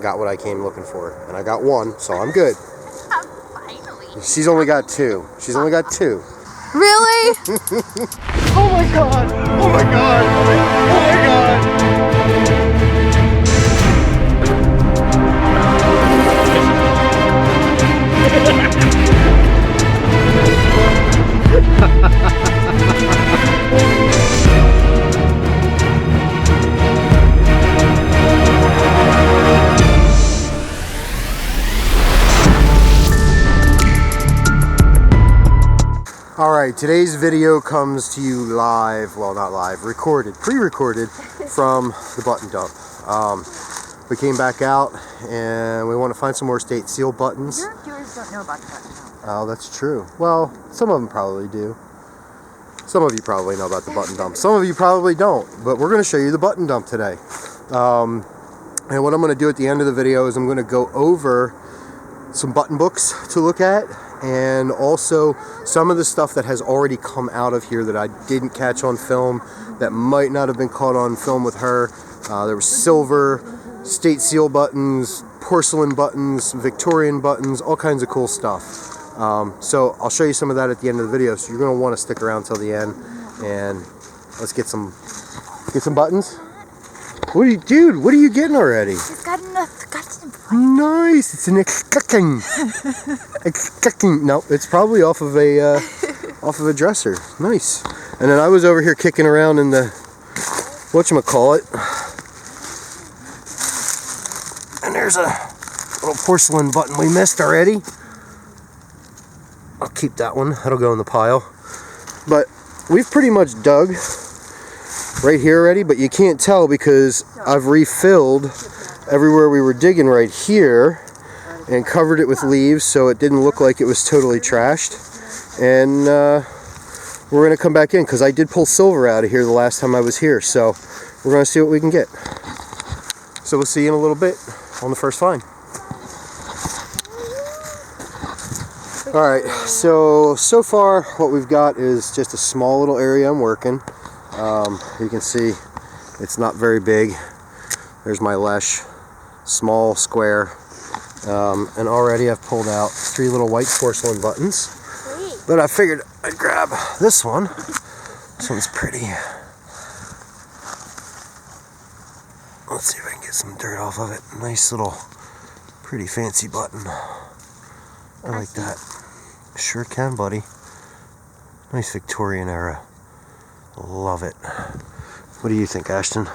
got what I came looking for. And I got one, so I'm good. Finally. She's only got two. She's only got two. Really? Oh my god! Oh my god! Oh my Alright, today's video comes to you live, well not live, recorded, pre-recorded from the button dump. We came back out and we want to find some more state seal buttons. Your viewers don't know about the button dump. Oh, that's true. Well, some of them probably do. Some of you probably know about the button dump. Some of you probably don't, but we're going to show you the button dump today. And what I'm going to do at the end of the video is I'm going to go over some button books to look at, and also some of the stuff that has already come out of here that I didn't catch on film, that might not have been caught on film with her. There was silver, state seal buttons, porcelain buttons, Victorian buttons, all kinds of cool stuff. So I'll show you some of that at the end of the video, so you're going to want to stick around till the end, and let's get some buttons. What are you, dude? What are you getting already? It's got enough. Nice. It's an excutting. No, it's probably off of a dresser. Nice. And then I was over here kicking around in the whatchamacallit. And there's a little porcelain button we missed already. I'll keep that one. That'll go in the pile. But we've pretty much dug right here already, but you can't tell because I've refilled everywhere we were digging right here and covered it with leaves so it didn't look like it was totally trashed. And we're going to come back in because I did pull silver out of here the last time I was here, so we're going to see what we can get. So we'll see you in a little bit on the first find. Alright, so far what we've got is just a small little area I'm working. You can see it's not very big. There's my lesh, small square, and already I've pulled out 3 little white porcelain buttons. But I figured I'd grab this one. This one's pretty. Let's see if I can get some dirt off of it. Nice little, pretty fancy button. I like that. Sure can, buddy. Nice Victorian era. Love it. What do you think, Ashton?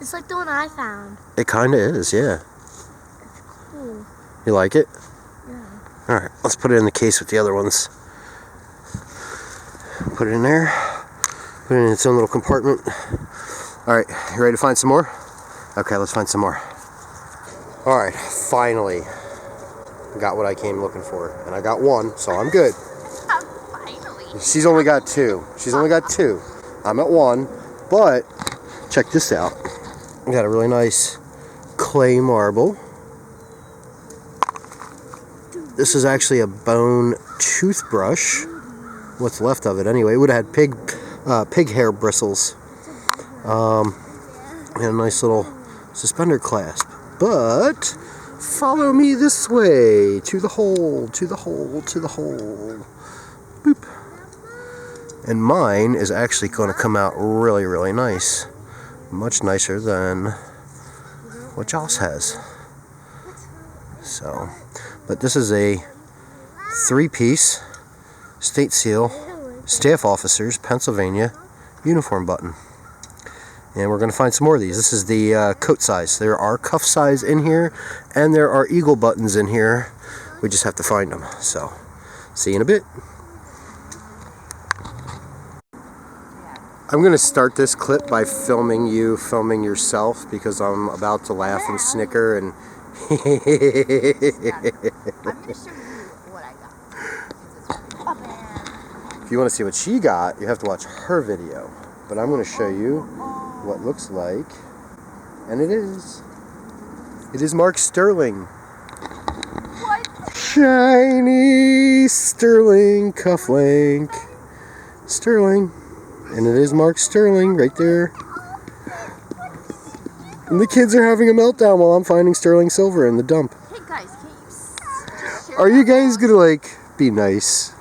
It's like the one I found. It kind of is, yeah. It's cool. You like it? Yeah. Alright, let's put it in the case with the other ones. Put it in there. Put it in its own little compartment. Alright, you ready to find some more? Okay, let's find some more. Alright, finally. Got what I came looking for. And I got one, so I'm good. Finally. She's only got two. She's only got two. I'm at one, but check this out. We got a really nice clay marble. This is actually a bone toothbrush. What's left of it anyway. It would have had pig hair bristles. And a nice little suspender clasp. But follow me this way to the hole, to the hole, to the hole. Boop. And mine is actually going to come out really, really nice. Much nicer than what Joce has. So, but this is a 3-piece state seal staff officers Pennsylvania uniform button. And we're going to find some more of these. This is the coat size. There are cuff size in here, and there are eagle buttons in here. We just have to find them. So, see you in a bit. I'm going to start this clip by filming you filming yourself because I'm about to laugh and snicker and I'm going to show you what I got. If you want to see what she got, you have to watch her video. But I'm going to show you what looks like, and it is Mark Sterling. What? Shiny Sterling cufflink. Sterling. And it is Mark Sterling right there. And the kids are having a meltdown while I'm finding sterling silver in the dump. Hey guys, can you just share Are you that guys with gonna, like, be nice?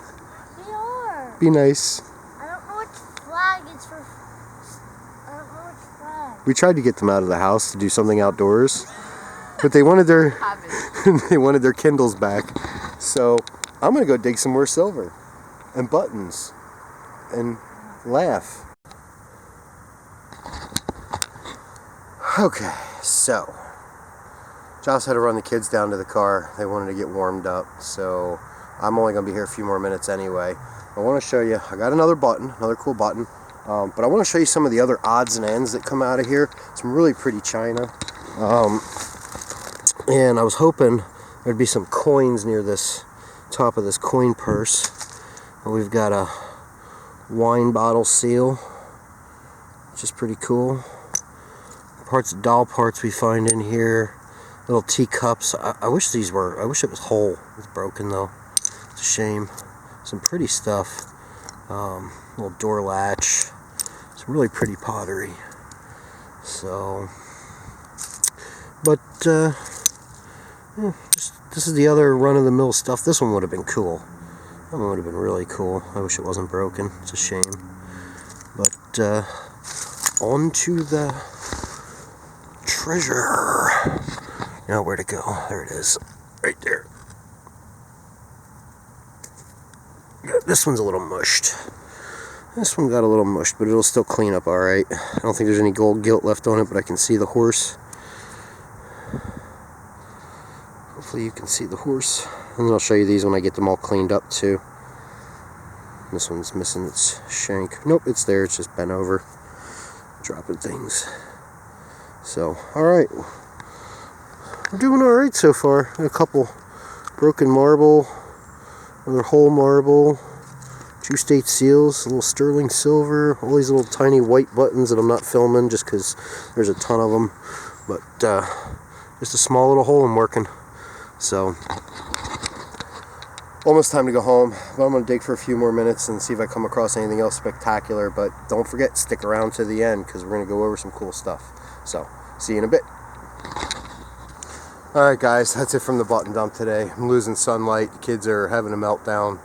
They are. Be nice. I don't know which flag is for. I don't know which flag. We tried to get them out of the house to do something outdoors, but they wanted their us? they wanted their Kindles back. So I'm gonna go dig some more silver and buttons and laugh. Okay, so Joce had to run the kids down to the car. They wanted to get warmed up, so I'm only gonna be here a few more minutes anyway. I want to show you, I got another button, another cool button, but I want to show you some of the other odds and ends that come out of here. Some really pretty china, and I was hoping there'd be some coins near this top of this coin purse. We've got a wine bottle seal, which is pretty cool. Parts of doll parts we find in here. Little teacups. I wish these were, I wish it was whole. It's broken though. It's a shame. Some pretty stuff. Little door latch. Some really pretty pottery. So, but yeah, this is the other run-of-the-mill stuff. This one would have been cool. That one would have been really cool. I wish it wasn't broken. It's a shame. But on to the treasure. Now where to go? There it is. Right there. This one's a little mushed. This one got a little mushed, but it'll still clean up alright. I don't think there's any gold gilt left on it, but I can see the horse. Hopefully you can see the horse. And then I'll show you these when I get them all cleaned up too. This one's missing its shank. Nope, it's there. It's just bent over. Dropping things. So, alright. We're doing alright so far. A couple broken marble, another whole marble, 2 state seals, a little sterling silver, all these little tiny white buttons that I'm not filming just because there's a ton of them. But just a small little hole I'm working. So, almost time to go home. But I'm going to dig for a few more minutes and see if I come across anything else spectacular. But don't forget, stick around to the end because we're going to go over some cool stuff. So, see you in a bit. Alright guys, that's it from the button dump today. I'm losing sunlight, the kids are having a meltdown,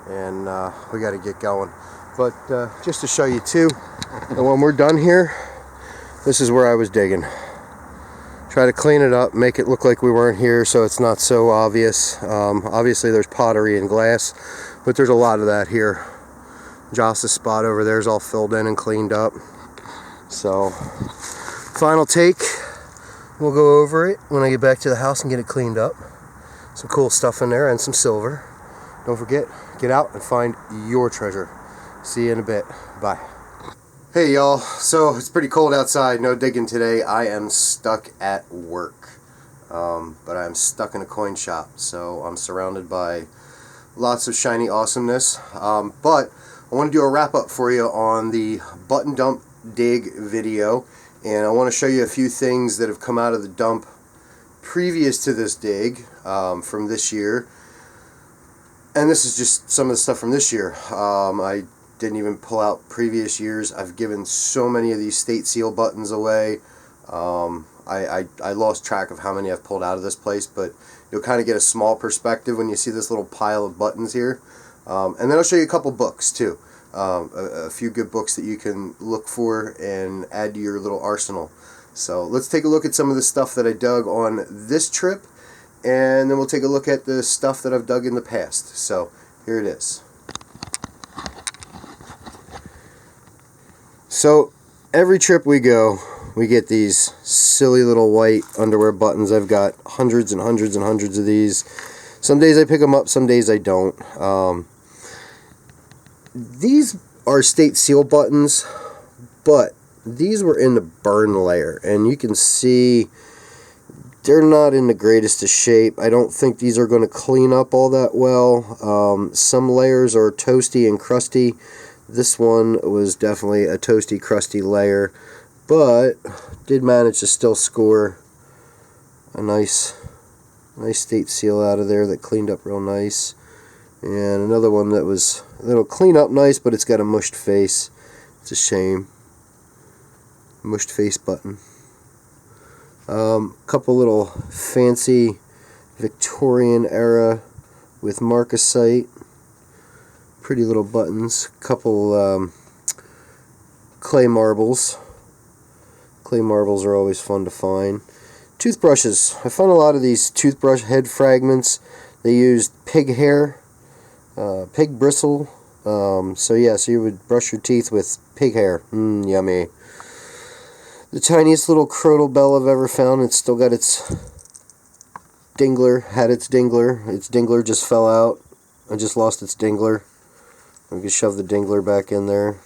and we got to get going. But just to show you too, and when we're done here, this is where I was digging. Try to clean it up, make it look like we weren't here so it's not so obvious. Obviously there's pottery and glass, but there's a lot of that here. Joce's spot over there is all filled in and cleaned up. So, final take. We'll go over it when I get back to the house and get it cleaned up. Some cool stuff in there and some silver. Don't forget, get out and find your treasure. See you in a bit. Bye. Hey y'all, so it's pretty cold outside. No digging today. I am stuck at work. But I'm stuck in a coin shop. So I'm surrounded by lots of shiny awesomeness. But I want to do a wrap up for you on the button dump dig video. And I want to show you a few things that have come out of the dump previous to this dig from this year. And this is just some of the stuff from this year. I didn't even pull out previous years. I've given so many of these state seal buttons away. I lost track of how many I've pulled out of this place, but you'll kind of get a small perspective when you see this little pile of buttons here. And then I'll show you a couple books too. A few good books that you can look for and add to your little arsenal. So let's take a look at some of the stuff that I dug on this trip, and then we'll take a look at the stuff that I've dug in the past. So here it is. So every trip we go, we get these silly little white underwear buttons. I've got hundreds and hundreds and hundreds of these. Some days I pick them up, some days I don't. These are state seal buttons, but these were in the burn layer, and you can see they're not in the greatest of shape. I don't think these are going to clean up all that well. Some layers are toasty and crusty. This one was definitely a toasty, crusty layer, but did manage to still score a nice state seal out of there that cleaned up real nice. And another one that was, it'll clean up nice, but it's got a mushed face. It's a shame. Mushed face button. Couple little fancy Victorian era with marcasite. Pretty little buttons. Couple clay marbles. Clay marbles are always fun to find. Toothbrushes. I found a lot of these toothbrush head fragments. They used pig hair, pig bristle. So you would brush your teeth with pig hair. Yummy. The tiniest little crotal bell I've ever found. It's still got its dingler. Had its dingler. Its dingler just fell out. I just lost its dingler. I can shove the dingler back in there.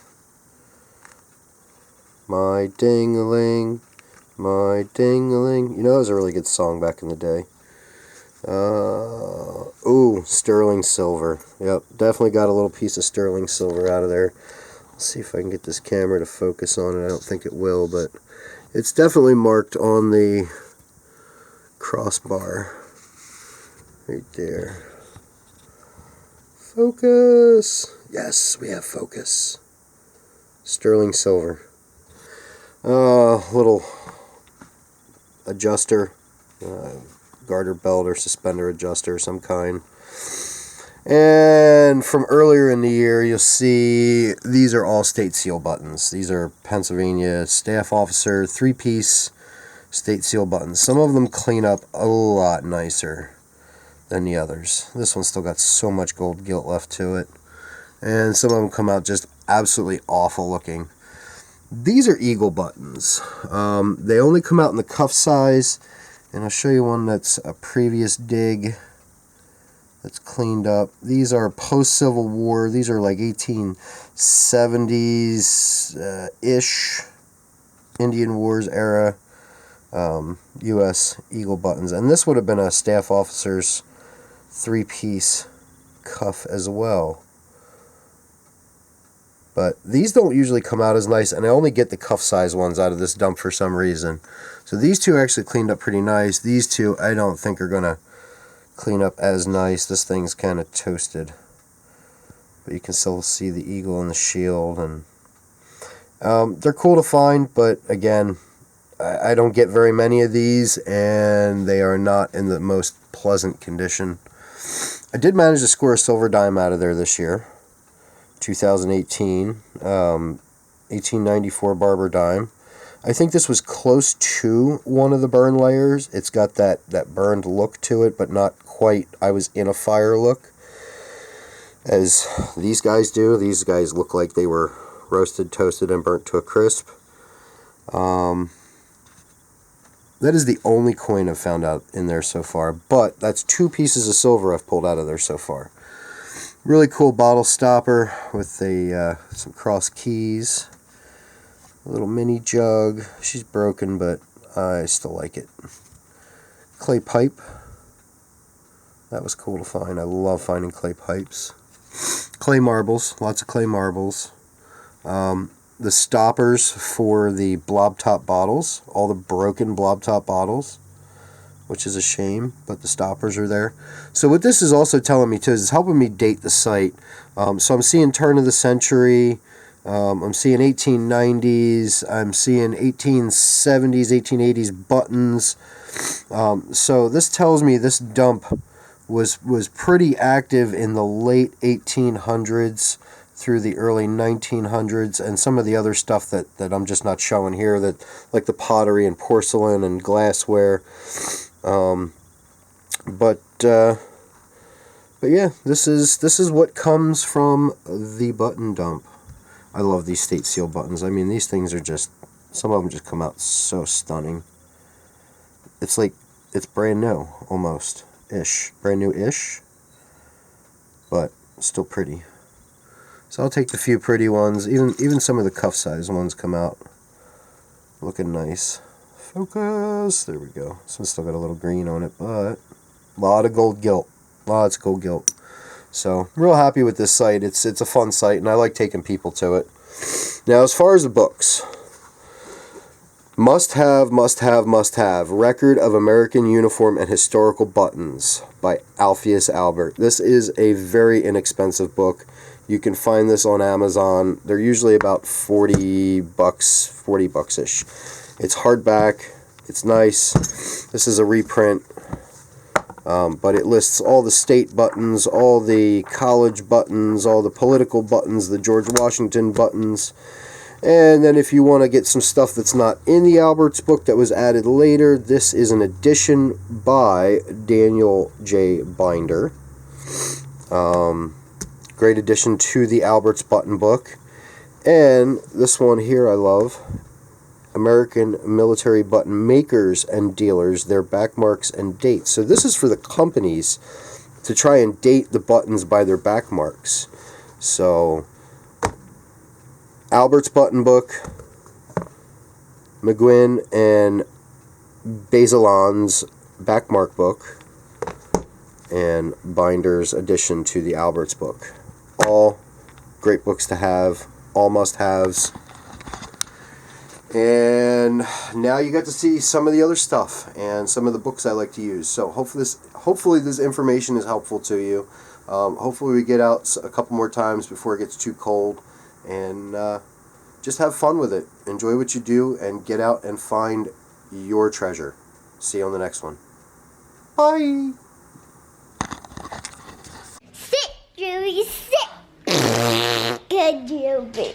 My ding-a-ling, my ding-a-ling. You know, that was a really good song back in the day. Ooh, sterling silver. Yep, definitely got a little piece of sterling silver out of there. Let's see if I can get this camera to focus on it. I don't think it will, but it's definitely marked on the crossbar. Right there. Focus! Yes, we have focus. Sterling silver. Little adjuster, garter belt or suspender adjuster of some kind. And from earlier in the year, you'll see these are all state seal buttons. These are Pennsylvania staff officer 3-piece state seal buttons. Some of them clean up a lot nicer than the others. This one's still got so much gold gilt left to it. And some of them come out just absolutely awful looking. These are eagle buttons. They only come out in the cuff size, and I'll show you one that's a previous dig that's cleaned up. These are post-Civil War. These are like 1870s-ish, Indian Wars era U.S. eagle buttons. And this would have been a staff officer's 3-piece cuff as well. But these don't usually come out as nice, and I only get the cuff size ones out of this dump for some reason. So these two actually cleaned up pretty nice. These two I don't think are going to clean up as nice. This thing's kind of toasted. But you can still see the eagle and the shield. And they're cool to find, but again, I don't get very many of these, and they are not in the most pleasant condition. I did manage to score a silver dime out of there this year. 2018, 1894 barber dime. I think this was close to one of the burn layers. It's got that burned look to it, but not quite I was in a fire look, as these guys do. These guys look like they were roasted, toasted, and burnt to a crisp. That is the only coin I've found out in there so far, but that's 2 pieces of silver I've pulled out of there so far. Really cool bottle stopper with some cross keys. A little mini jug. She's broken, but I still like it. Clay pipe. That was cool to find. I love finding clay pipes. Clay marbles. Lots of clay marbles. The stoppers for the blob top bottles. All the broken blob top bottles, which is a shame, but the stoppers are there. So what this is also telling me too is it's helping me date the site. So I'm seeing turn of the century, I'm seeing 1890s, I'm seeing 1870s, 1880s buttons. So this tells me this dump was pretty active in the late 1800s through the early 1900s, and some of the other stuff that I'm just not showing here, that like the pottery and porcelain and glassware. But yeah, this is what comes from the button dump. I love these state seal buttons. I mean, these things are just, some of them just come out so stunning. It's like it's brand new almost ish, brand new ish, but still pretty. So I'll take the few pretty ones. Even some of the cuff size ones come out looking nice. Focus. There we go. This one's still got a little green on it, but a lot of gold gilt. Lots of gold gilt. So I'm real happy with this site. It's a fun site, and I like taking people to it. Now, as far as the books, must have. Record of American Uniform and Historical Buttons by Alpheus Albert. This is a very inexpensive book. You can find this on Amazon. They're usually about $40, $40-ish. It's hardback, It's nice. This is a reprint, but it lists all the state buttons, all the college buttons, all the political buttons, the George Washington buttons. And then if you want to get some stuff that's not in the Alberts book that was added later, this is an edition by Daniel J. Binder. Great addition to the Alberts button book. And this one here I love. American Military Button Makers and Dealers, their backmarks and dates. So this is for the companies to try and date the buttons by their backmarks. So Alberts button book, McGuinn and Bazelon's backmark book, and Binder's addition to the Alberts book. All great books to have, all must-haves. And now you got to see some of the other stuff and some of the books I like to use. So hopefully this information is helpful to you. Hopefully we get out a couple more times before it gets too cold. And just have fun with it. Enjoy what you do and get out and find your treasure. See you on the next one. Bye! Sit, Julie, sit. Good, Julie.